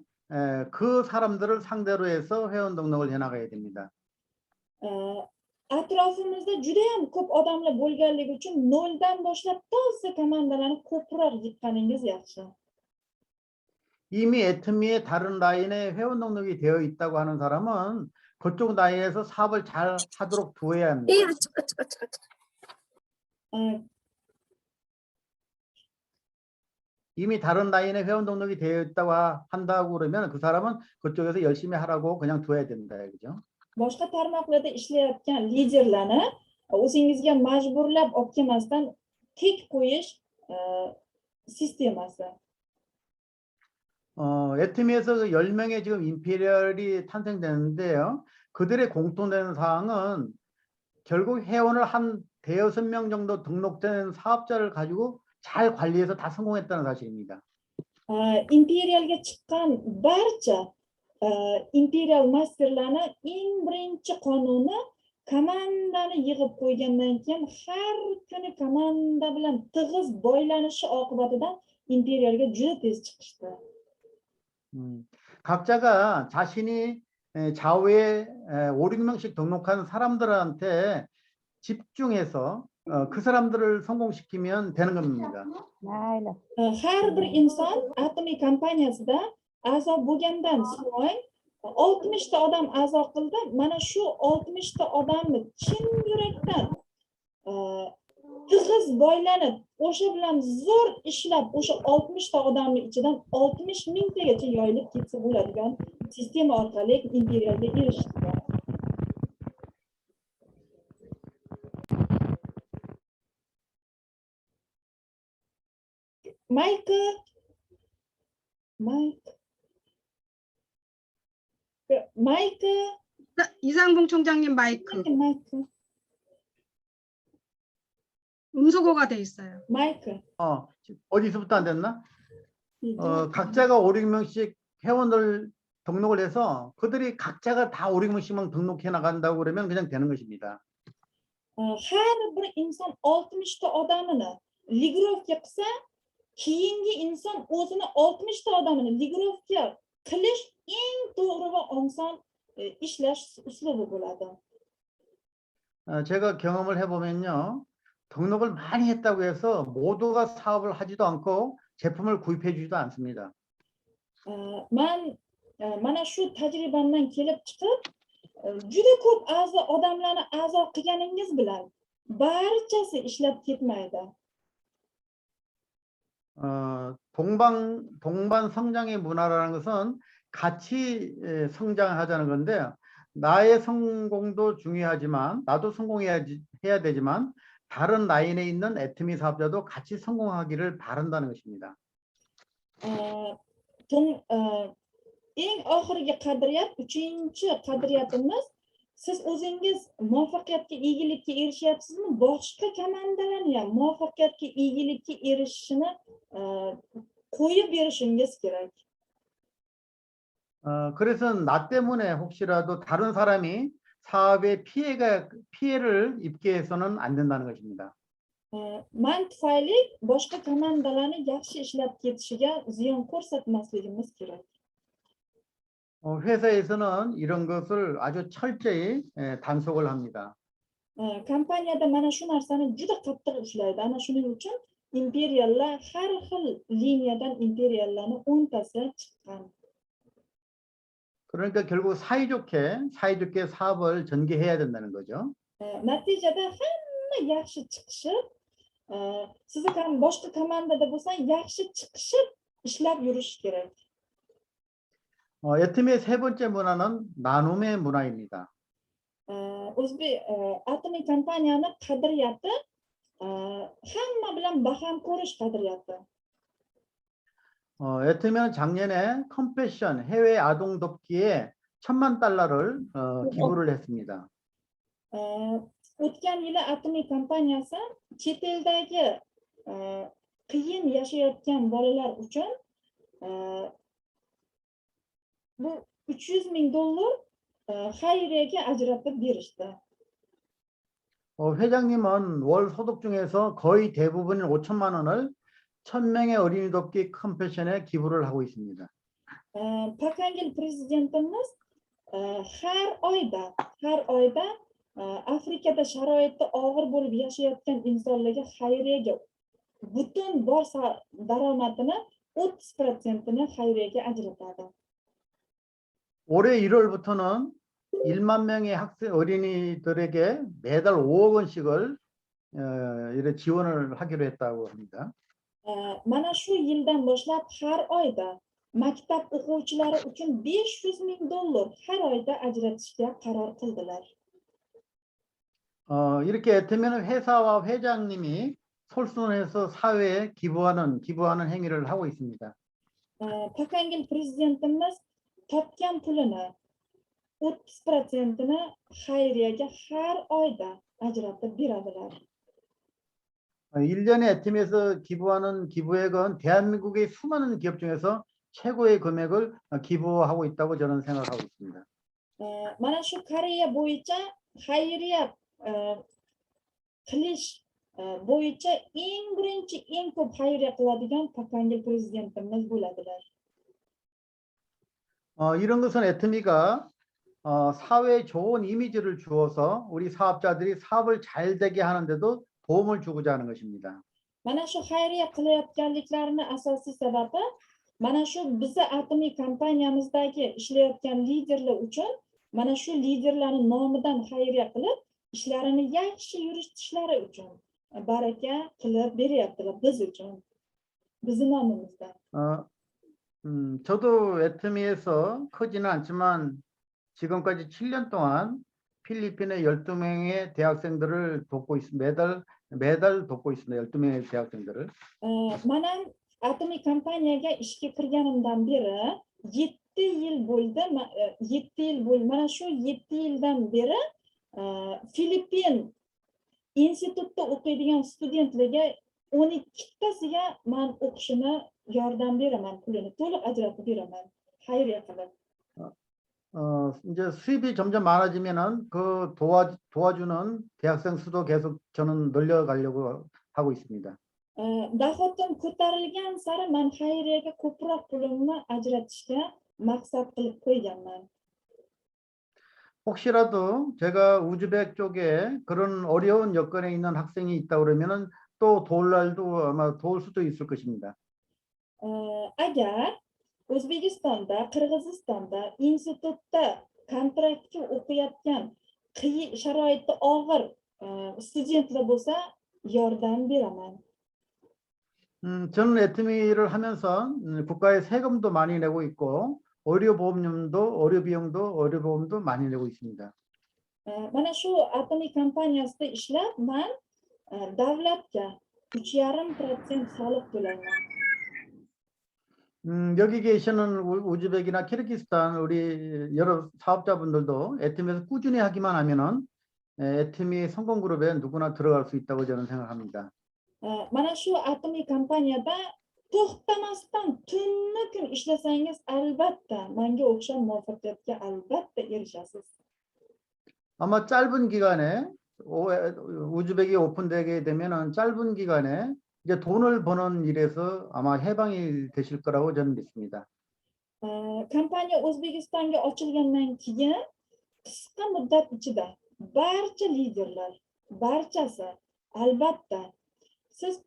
그 사람들을 상대로 해서 회원 등록을 해나가야 됩니다. Atrofimizda juda ham ko'p odamlar bo'lganligi uchun noldan boshlab toza komandalarni ko'proq yiqqaningiz yaxshi. 이미 애터미의 다른 라인에 회원 등록이 되어 있다고 하는 사람은 그쪽 라인에서 사업을 잘 하도록 두어야 합니다. 이미 다른 라인에 회원 등록이 되어 있다고 한다고 그러면 그 사람은 그쪽에서 열심히 하라고 그냥 둬야 된다, 그죠? boshqa tarmoqlarda ishlayotgan liderlarni o'zingizga majburlab olib kelmasdan tek qo'yish sistemasi. 애트미에서 10명의 지금 임페리얼이 탄생되는데요. 그들의 공통되는 사항은 결국 회원을 한 대여섯 명 정도 등록된 사업자를 가지고 잘 관리해서 다 성공했다는 사실입니다. Imperialga chiqqan barcha imperial masterlarni eng birinchi qonuni komandani yig'ib qo'ygandan keyin har kuni komanda bilan tig'iz boylanishi oqibatida imperialga juda tez chiqishdi. 각자가 자신이 좌우에 5, 6명씩 등록한 사람들한테 집중해서 그 사람들을 성공시키면 되는 겁니다. Har bir inson atomiy kompaniyasida a'zo bo'lgandan so'ng 60 ta odam a'zo qildi. Mana shu 60 ta odamni chin yurakdan tig'iz boylanib, o'sha bilan zo'r ishlab, o'sha 60 ta odamning ichidan 60 mingtagacha yoyilib ketsa bo'ladigan sistema orqali imperialga erishdi. 마이크. 이상봉 총장님 마이크 마이크. 음소거가 돼 있어요. 마이크. 어디서부터 안 됐나? 각자가 5, 6명씩 회원들 등록을 해서 그들이 각자가 다 5, 6명씩만 등록해 나간다고 그러면 그냥 되는 것입니다. Har bir inson 60 ta odamini ligirovka qilsa, keyingi inson o'zini 60 ta odamini ligirovka qilish eng to'g'ri va oson ishlash uslubi bo'ladi. 제가 경험을 해보면요. 등록을 많이 했다고 해서 모두가 사업을 하지도 않고 제품을 구입해 주지도 않습니다. Mana shu tajribamdan kelib chiqib, juda ko'p odamlarni a'zo qilganingiz bilan barchasi ishlab ketmaydi. 동반 성장의 문화라는 것은 같이 성장하자는 건데 나의 성공도 중요하지만 나도 성공해야 되지만 다른 라인에 있는 애트미 사업자도 같이 성공하기를 바란다는 것입니다. Eng oxirgi qadriyat, uchinchi qadriyatimiz, siz o'zingiz muvaffaqiyatga egilikka erishyapsizmi, boshqa komandalarni ham muvaffaqiyatga egilikka erishishini qo'yib berishingiz kerak. 그래서 나 때문에 혹시라도 다른 사람이 사업에 피해를 입게 해서는 안 된다는 것입니다. Man tufayli boshqa komandalarni yaxshi ishlab ketishiga ziyon ko'rsatmasligimiz kerak. 회사에서는 이런 것을 아주 철저히 단속을 합니다. Kompaniyada mana shu narsani juda qattiq ushlaydi. Ana shuning uchun imperiallar har xil liniyadan imperiallarni 10tasi chiqqan. 그러니까 결국 사이좋게 사업을 전개해야 된다는 거죠. Natijada hamma yaxshi chiqishib, siz ham boshqa komandada bo'lsa, yaxshi chiqishib ishlab yurish kerak. 애트미의 세 번째 문화는 나눔의 문화입니다. Atomiy kompaniyani qadriyati hamma bilan baham ko'rish qadriyati. 애트미는 작년에 컴패션 해외 아동 돕기에 $10,000,000를 기부를 했습니다. O'tgan yili Atomiy kompaniyasi chet eldagi qiyin yashayotgan bolalar uchun bu $300,000 xayriyaga ajratib berishdi. 회장님은 월 소득 중에서 거의 대부분인 5천만 원을 1,000명의 어린이 돕기 컴패션에 기부를 하고 있습니다. Pakangil prezidentimiz har oyda Afrikada sharoiti og'ir bo'lib yashayotgan insonlarga xayriyaga butun bor daromadini 30%ni xayriyaga ajratadi. 올해 1월부터는 1만 명의 어린이들에게 매달 5억 원씩을 이렇게 지원을 하기로 했다고 합니다. Mana shu yildan boshlab har oyda maktab o'quvchilari uchun 500 ming dollar har oyda ajratishga qaror qildilar. 이렇게 애터미는 회사와 회장님이 솔선해서 사회에 기부하는 행위를 하고 있습니다. Pakangil prezidentimiz topgan pulini 30%ni xayriyaga har oyda ajratib beradilar. 1년에 애터미에서 기부하는 기부액은 대한민국의 수많은 기업 중에서 최고의 금액을 기부하고 있다고 저는 생각하고 있습니다. Mana shu Koreya bo'yicha xayriya qilish bo'yicha eng birinchi eng ko'p xayriya qiladigan Pakangil prezidentimiz bo'ladilar. 이런 것은 애터미가 사회에 좋은 이미지를 주어서 우리 사업자들이 사업을 잘 되게 하는데도 도움을 주고자 하는 것입니다. Mana shu xayriya qilayotganliklarini asosiy sababi mana shu bizni atomiy kompaniyamizdagi ishlayotgan liderlar uchun mana shu liderlarning nomidan xayriya qilib ishlarini yaxshi yuritishlari uchun baraka qilib beryaptilar biz uchun bizni nomimizdan. 저도 애터미에서 크지는 않지만 지금까지 7년 동안 필리핀의 12명의 대학생들을 돕고 있습니다. 매달 돕고 있습니다. 12명의 대학생들을. Mana atomiy kompaniyaga ishga kirganimdan beri 7 yil bo'ldi. 7 yil bo'ldi. Mana shu 7 yildan beri Filippin institutda o'qiydigan studentlarga 12tasiga men o'qishini yordam beraman, pulini to'liq ajratib beraman, xayriya qilib. 이제 수입이 점점 많아지면은 그 도와주는 대학생 수도 계속 저는 늘려가려고 하고 있습니다. Dohodim ko'tarilgan sari men xayriyaga ko'proq pulimni ajratishga maqsad qilib qo'yganman. 혹시라도 제가 우즈벡 쪽에 그런 어려운 여건에 있는 학생이 있다 그러면은 또 도울 날도 아마 도울 수도 있을 것입니다. Agar O'zbekistonda, Qirg'izistonda institutda kontraktga o'qiyotgan qiyin sharoitda og'ir studentlar bo'lsa yordam beraman. 저는 애터미를 하면서 국가에 세금도 많이 내고 있고 의료보험도 많이 내고 있습니다. Mana shu atomiy kompaniyasida ishlab men davlatga 3,5% soliq to'layman. 여기 계시는 우즈벡이나 키르기스탄 우리 여러 사업자분들도 애터미에서 꾸준히 하기만 하면은 애터미 성공 그룹에 누구나 들어갈 수 있다고 저는 생각합니다. Mana shu atomiy kompaniyada to'xtamasdan tunni kun ishlasangiz albatta menga o'xshab muvaffaqiyatga albatta erishasiz. 아마 짧은 기간에 우즈벡이 오픈되게 되면은 짧은 기간에 이제 돈을 버는 일에서 아마 해방이 되실 거라고 저는 믿습니다. Kompaniya O'zbekistonga ochilgandan keyin qisqa muddat ichida barcha liderlar, barchasi albatta siz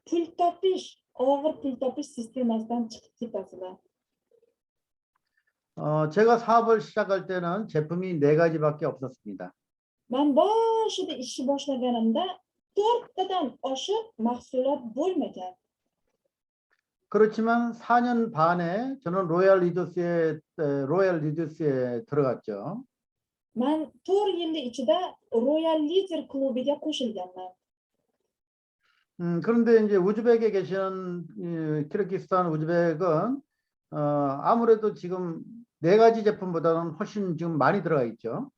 og'ir pul topish sistemasidan chiqib ketasizlar. 제가 사업을 시작할 때는 제품이 4가지밖에 없었습니다. Men boshida ishni boshlaganimda 4tadan oshiq mahsulot bo'lmagan. 그렇지만 4년 반에 저는 로얄 리더스에 들어갔죠. Men 4 yil ichida Royal Leader klubiga qo'shilganman. 그런데 이제 우즈벡에 계시는 키르기스탄 우즈벡은 아무래도 지금 4가지 제품보다는 훨씬 지금 많이 들어가 있죠.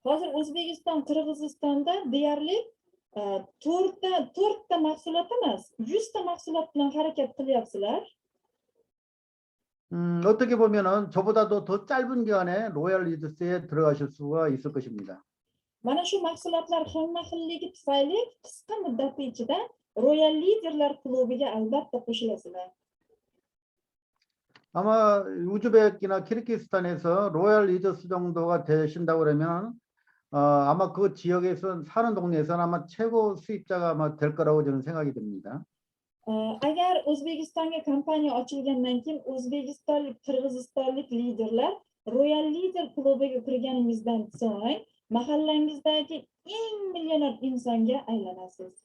Hozir O'zbekiston, Qirg'izistonda deyarli 4ta mahsulot emas, 100ta mahsulot bilan harakat qilyapsizlar. 어떻게 보면은 저보다도 더 짧은 기간에 로얄 리더스에 들어가실 수가 있을 것입니다. Mana shu mahsulotlar xilma-xilligi tufayli qisqa muddat ichida Royal Leaderlar klubiga albatta qo'shilasizlar. 아마 우즈벡이나 키르기스탄에서 로얄 리더스 정도가 되신다고 그러면 아마 그 지역에서 사는 동네에서는 아마 최고 수입자가 아마 될 거라고 저는 생각이 듭니다. Agar O'zbekistonga kompaniya ochilgandan keyin O'zbekistonlik, Qirg'izistonlik liderlar Royal Leader klubiga kirganingizdan so'ng mahallangizdagi eng millioner insonga aylanasiz.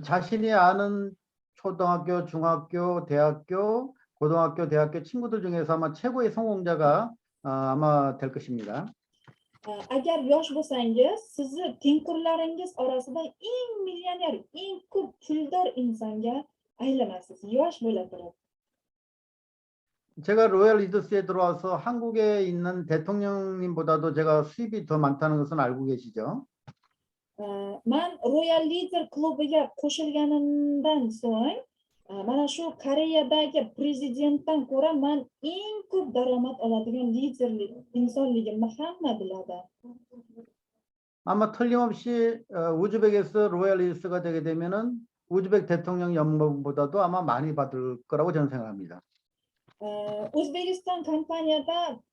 자신이 아는 초등학교, 중학교, 대학교 고등학교, 대학교 친구들 중에서 아마 최고의 성공자가 아마 될 것입니다. Agar yosh bo'lsangiz, sizni tengqurlaringiz orasida eng millioner, eng ko'p puldor insonga aylanasiz. Yosh bo'la turib. 제가 로얄 리더스에 들어와서 한국에 있는 대통령님보다도 제가 수입이 더 많다는 것은 알고 계시죠? Man Royal Leader klubiga qo'shilganimdan so'ng, mana shu Koreyadagi prezidentdan ko'ra man eng ko'p daromad oladigan liderlik insonligimni hamma biladi. 아마 틀림없이 우즈벡에서 로얄 리더스가 되게 되면은 우즈벡 대통령 연봉보다도 아마 많이 받을 거라고 저는 생각합니다. O'zbekiston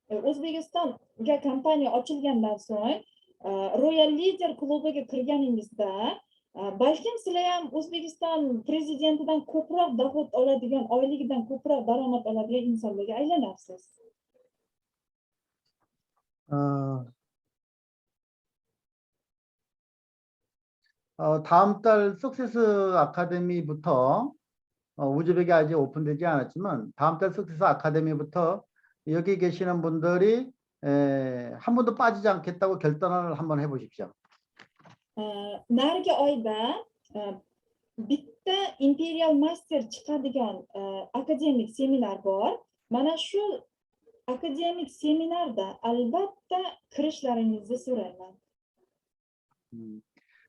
O'zbekistonga kompaniya ochilgandan so'ng Royal Leader klubiga kirganingizda balkim sizlar ham O'zbekiston prezidentidan ko'proq doxod oladigan, oyligidan ko'proq daromad oladigan insonlarga aylanasiz. 다음 달 석세스 아카데미부터 우즈벡이 아직 오픈되지 않았지만 다음 달 석세스 아카데미부터 여기 계시는 분들이 한 번도 빠지지 않겠다고 결단을 한번 해보십시오. Narigi oyda bitta Imperial Master chiqadigan akademik seminar bor. Mana shu akademik seminarda albatta kirishlaringizni so'rayman.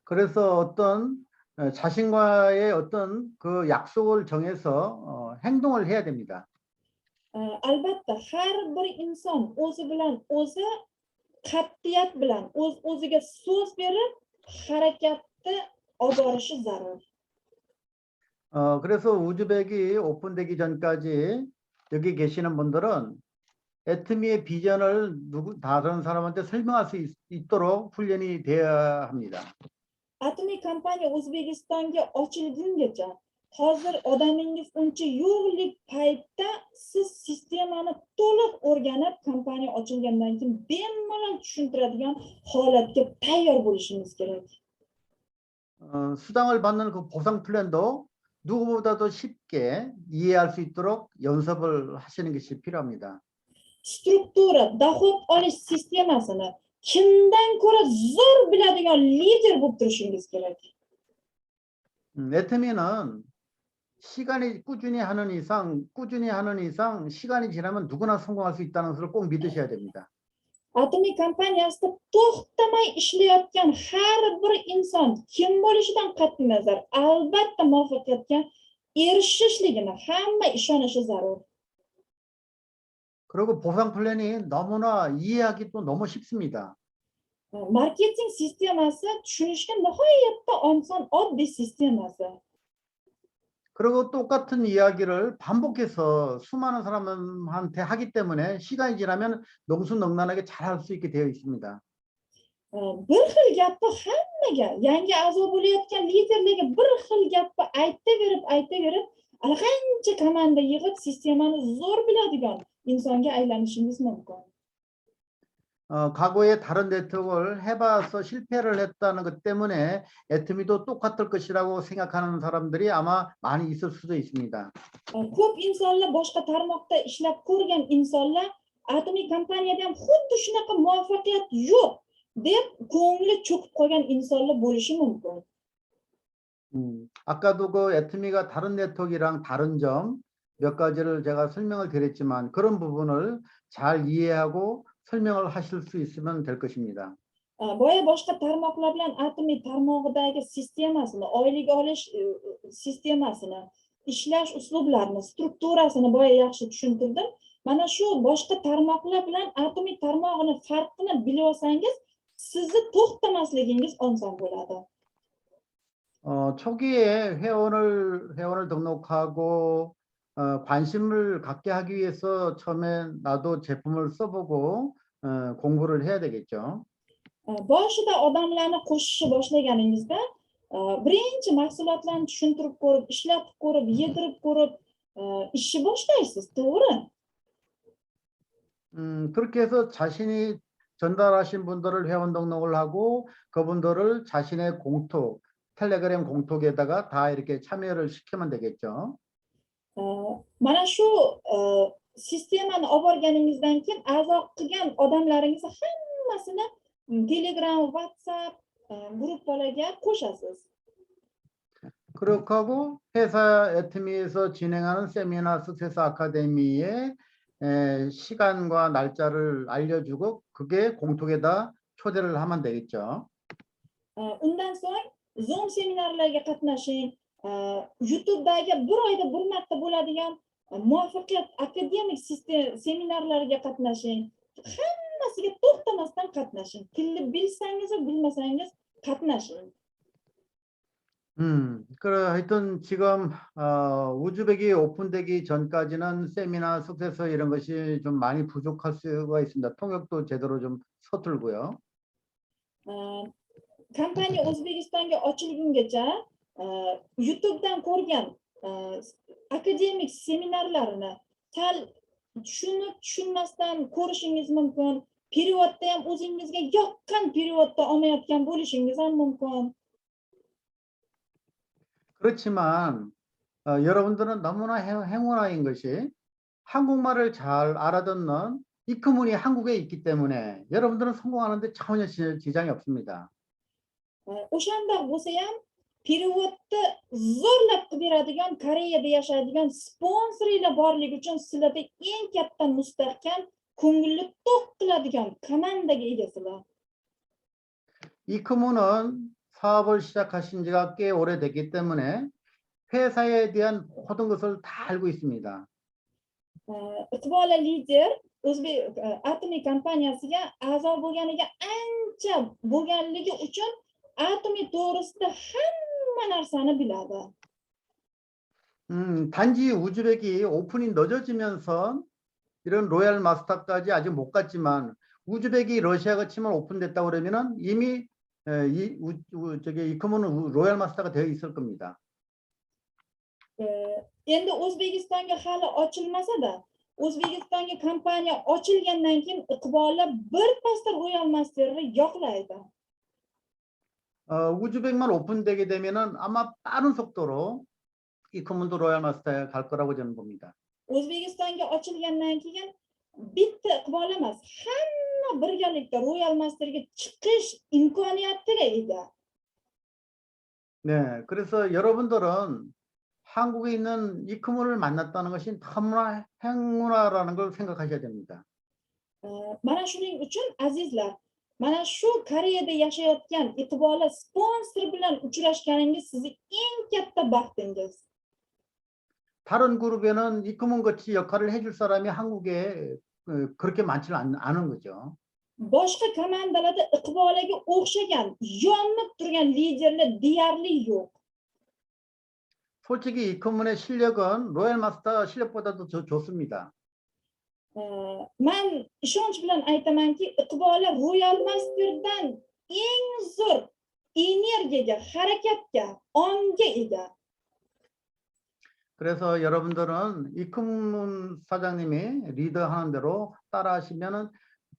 그래서 어떤 자신과의 어떤 그 약속을 정해서 행동을 해야 됩니다. Albatta har bir inson o'zi bilan o'zi qat'iyat bilan o'ziga so'z berib harakatni olib borishi zarur. 그래서 우즈벡이 오픈되기 전까지 여기 계시는 분들은 애트미의 비전을 다른 사람한테 설명할 수 있도록 훈련이 되어야 합니다. Atomiy kompaniya O'zbekistonga ochilgungacha hozir odamingiz uncha yo'qlik paytda siz sistemani to'liq o'rganib, kompaniya ochilgandan keyin bemalol tushuntiradigan holatga tayyor bo'lishingiz kerak. 수당을 받는 그 보상 플랜도 누구보다도 쉽게 이해할 수 있도록 연습을 하시는 것이 필요합니다. Struktura, doxod olish sistemasini kimdan ko'ra zo'r biladigan lider bo'lib turishingiz kerak. 애트미는 시간이 꾸준히 하는 이상 시간이 지나면 누구나 성공할 수 있다는 것을 꼭 믿으셔야 됩니다. Atomiy kompaniyasida to'xtamay ishlayotgan har bir inson kim bo'lishidan qat'iy nazar albatta muvaffaqiyatga erishishligini hamma ishonishi zarur. 그리고 보상 플랜이 너무나 이해하기도 너무 쉽습니다. Marketing sistemasi tushunishga nihoyatda oson, oddiy sistemasi. 그리고 똑같은 이야기를 반복해서 수많은 사람한테 하기 때문에 시간이 지나면 능수능란하게 잘할 수 있게 되어 있습니다. Bir xil gapni hammaga, yangi a'zo bo'layotgan liderlarga bir xil gapni aytaverib, alqancha komanda yig'ib sistemani zo'r biladigan insonga aylanishingiz mumkin. 과거에 다른 네트워크를 해봐서 실패를 했다는 것 때문에 애트미도 똑같을 것이라고 생각하는 사람들이 아마 많이 있을 수도 있습니다. Ko'p insonlar boshqa tarmoqda ishlab ko'rgan insonlar atomiy kompaniyada ham xuddi shunaqa muvaffaqiyat yo'q deb ko'ngli cho'kib qolgan insonlar bo'lishi mumkin. 아까도 그 애트미가 다른 네트워크랑 다른 점 몇 가지를 제가 설명을 드렸지만 그런 부분을 잘 이해하고 설명을 하실 수 있으면 될 것입니다. Boya boshqa tarmoqlar bilan atomiy tarmog'idagi sistemasini, oylik olish sistemasini, ishlash uslublarini, strukturasini boya yaxshi tushuntirdim. Mana shu boshqa tarmoqlar bilan atomiy tarmog'ini farqini bilib olsangiz, sizni to'xtamasligingiz oson bo'ladi. 초기에 회원을 등록하고 관심을 갖게 하기 위해서 처음에 나도 제품을 써보고 공부를 해야 되겠죠. Boshida odamlarni qo'shishni boshlaganingizda birinchi mahsulotlarni tushuntirib ko'rib, ishlatib ko'rib, yedirib ko'rib ishni boshlaysiz, to'g'ri? 그렇게 해서 자신이 전달하신 분들을 회원 등록을 하고 그분들을 자신의 공톡, 텔레그램 공톡에다가 다 이렇게 참여를 시키면 되겠죠. Mana shu sistemani olib borganingizdan keyin a'zo qilgan odamlaringizni hammasini Telegram, WhatsApp gruppalarga qo'shasiz. 그렇게 하고 회사 애트미에서 진행하는 세미나 석세스 아카데미의 시간과 날짜를 알려주고 그게 공톡에다 초대를 하면 되겠죠. Undan so'ng Zoom seminarlarga qatnashing, YouTube'dagi bir oyda bir marta bo'ladigan muvaffaqiyat akademik seminarlarga qatnashing. Hammasiga to'xtamasdan qatnashing. Tilni bilsangiz va bilmasangiz qatnashing. 그래 하여튼 지금 우즈벡이 오픈되기 전까지는 세미나 석세서 이런 것이 좀 많이 부족할 수가 있습니다. 통역도 제대로 좀 서툴고요. Kompaniya O'zbekistonga ochilgungacha YouTube'dan ko'rgan akademik seminarlarni sal tushunib tushunmasdan ko'rishingiz mumkin. Periodda ham o'zingizga yoqqan periodda olmayotgan bo'lishingiz ham mumkin. 그렇지만 여러분들은 너무나 행운아인 것이 한국말을 잘 알아듣는 이크문이 한국에 있기 때문에 여러분들은 성공하는데 전혀 지장이 없습니다. O'shanda bo'lsa ham periodni zo'rlab qilib beradigan Koreyada yashaydigan sponsorlar borligi uchun sizlarda eng katta mustahkam ko'ngilni to'q qiladigan komandaga egasizlar. 이크문은 사업을 시작하신 지가 꽤 오래됐기 때문에 회사에 대한 모든 것을 다 알고 있습니다. Iqbola lider O'zbek atomiy kompaniyasiga a'zo bo'lganiga ancha bo'lganligi uchun atomiy to'g'risida hamma narsani biladi. 단지 우즈벡이 오픈이 늦어지면서 이런 로얄 마스터까지 아직 못 갔지만 우즈벡이 러시아가 치면 오픈됐다고 그러면은 이미 이크문은 로얄 마스터가 되어 있을 겁니다. Endi O'zbekistonga hali ochilmasa-da, O'zbekistonga kompaniya ochilgandan keyin Iqbolda birpasda royal masterni yoqlaydi. 우즈벡만 오픈되게 되면은 아마 빠른 속도로 이크문도 로얄 마스터에 갈 거라고 저는 봅니다. O'zbekistonga ochilgandan keyin bitta Iqbol emas, hamma birgalikda royal masterga chiqish imkoniyatiga ega. 네, 그래서 여러분들은 한국에 있는 이크문을 만났다는 것이 너무나 행운아라는 걸 생각하셔야 됩니다. Mana shuning uchun azizlar, mana shu Koreyada yashayotgan Iqbola sponsor bilan uchrashganingiz sizning eng katta baxtingiz. 다른 그룹에는 이크문 같이 역할을 해줄 사람이 한국에 그렇게 많지는 않은 거죠. Boshqa komandalarda Iqbolaga o'xshagan yonib turgan liderlar deyarli yo'q. 솔직히 이크문의 실력은 로얄 마스터 실력보다도 더 좋습니다. Men ishonch bilan aytamanki, Iqbola royal masterdan eng zo'r energiyaga, harakatga, onga ega. 그래서 여러분들은 이크문 사장님이 리더하는 대로 따라하시면은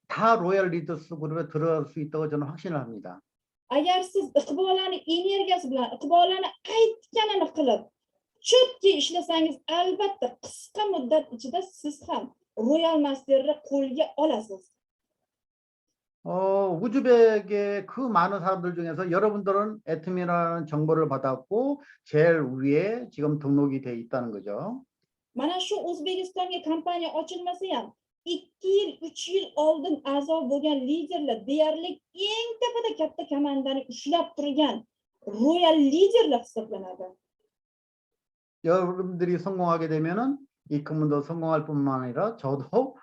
다 로얄 리더스 그룹에 들어갈 수 있다고 저는 확신을 합니다. Agar siz Iqbolani energiyasi bilan Iqbolani aytganini qilib, chotki ishlasangiz, albatta qisqa muddat ichida siz ham royal masterni qo'lga olasiz. 우즈벡의 그 많은 사람들 중에서 여러분들은 애트미라는 정보를 받았고 제일 위에 지금 등록이 돼 있다는 거죠. Mana shu O'zbekistonga kompaniya ochilmasa ham 2 yil, 3 yil oldin a'zo bo'lgan liderlar deyarli eng tepada katta komandani ushlab turgan royal liderlar hisoblanadi. 여러분들이 성공하게 되면은 이크문도 성공할 뿐만 아니라 저도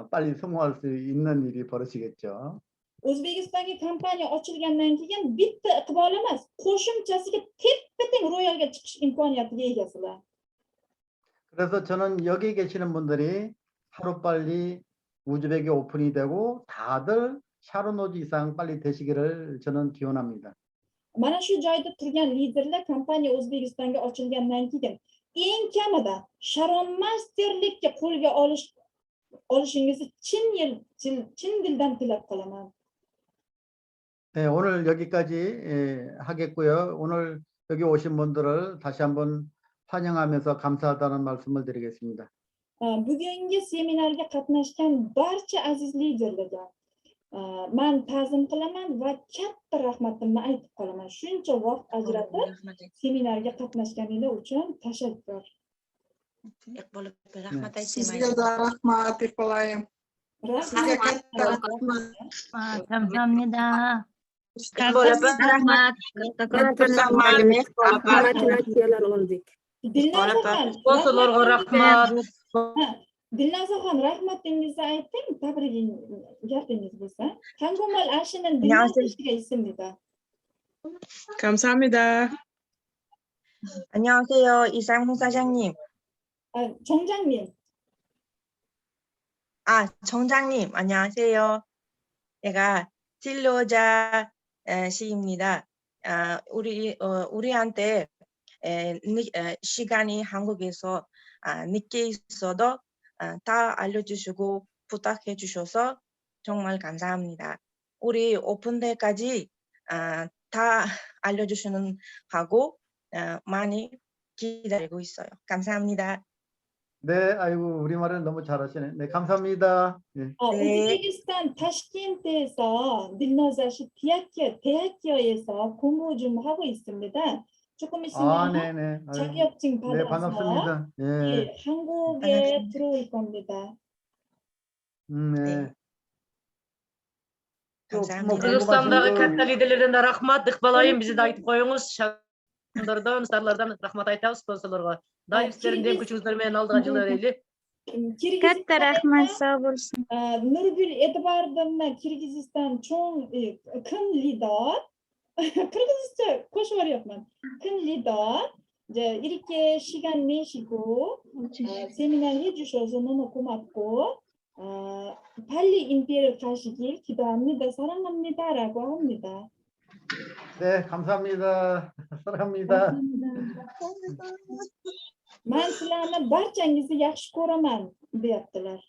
빨리 성공할 수 있는 일이 벌어지겠죠. O'zbekistonga kompaniya ochilgandan keyin bitta Iqbol emas, qo'shimchasiga teppa-teng royalga chiqish imkoniyatiga egasizlar. 그래서 저는 여기 계시는 분들이 하루빨리 우즈벡이 오픈이 되고 다들 샤론노즈 이상 빨리 되시기를 저는 기원합니다. Mana shu joyda turgan liderlar kompaniya O'zbekistonga ochilgandan keyin eng kamida Sharon masterlikka qo'lga olishingizni chin dildan tilab qolaman. 네, 오늘 여기까지 하겠고요. 오늘 여기 오신 분들을 다시 한번 환영하면서 감사하다는 말씀을 드리겠습니다. Bugungi seminarga qatnashgan barcha aziz liderlarga men ta'zim qilaman va katta rahmatimni aytib qolaman. Shuncha vaqt ajratib seminarga qatnashganingiz uchun tashakkur. Sizga de rahmat Iqbalayım. Sizga katta rahmat. 감사합니다. rahmat. Dilnozaxon, rahmat. Dilnozaxon, rahmatingizni ayting, tabriging gapingiz bo'lsa. Hangomal Ashining 안녕하세요. Dilnozaga ismida. 감사합니다. 안녕하세요, 이상무 사장님. 정장님, 정장님, 안녕하세요. 제가 진로자 씨입니다. 우리한테 시간이 한국에서 늦게 있어도 다 알려주시고 부탁해 주셔서 정말 감사합니다. 우리 오픈데이까지 다 알려주시는 하고 많이 기다리고 있어요. 감사합니다. 네, 아이고 우리말을 너무 잘하시네. 네, 감사합니다. 예. O'zbekiston Toshkent에서 Dilnoza 씨 대학교에서 공부 좀 하고 있습니다. 조금 아, 있으면 네, 네. 아유, 자격증 네, 받아서 반갑습니다. 예. 예, 한국에 들어올 겁니다. 네. 네. 또 감사합니다. 뭐 Kırgızistan'daki 궁금하신 katta liderlerine rahmat, Iqbalayım bizi de aytıp koyunuz. Şanlardan, starlardan rahmat aytabız sponsorlarga. Daim sizlerin küçüğüzler menen aldığı жылдар eyli. Katta rahmat, sağ bo'lsin. Nurgul Edvardovna Kirgiziston cho'ng kin lider. Qirg'izcha qo'shib yuryapman. Kin lider. 이렇게 시간 내시고 세미나 해주셔서 너무 고맙고 빨리 임페를 가시길 기도합니다. 사랑합니다라고 합니다. 네, 감사합니다. 사랑합니다. Men sizlarni barchangizni yaxshi ko'raman deyaptilar.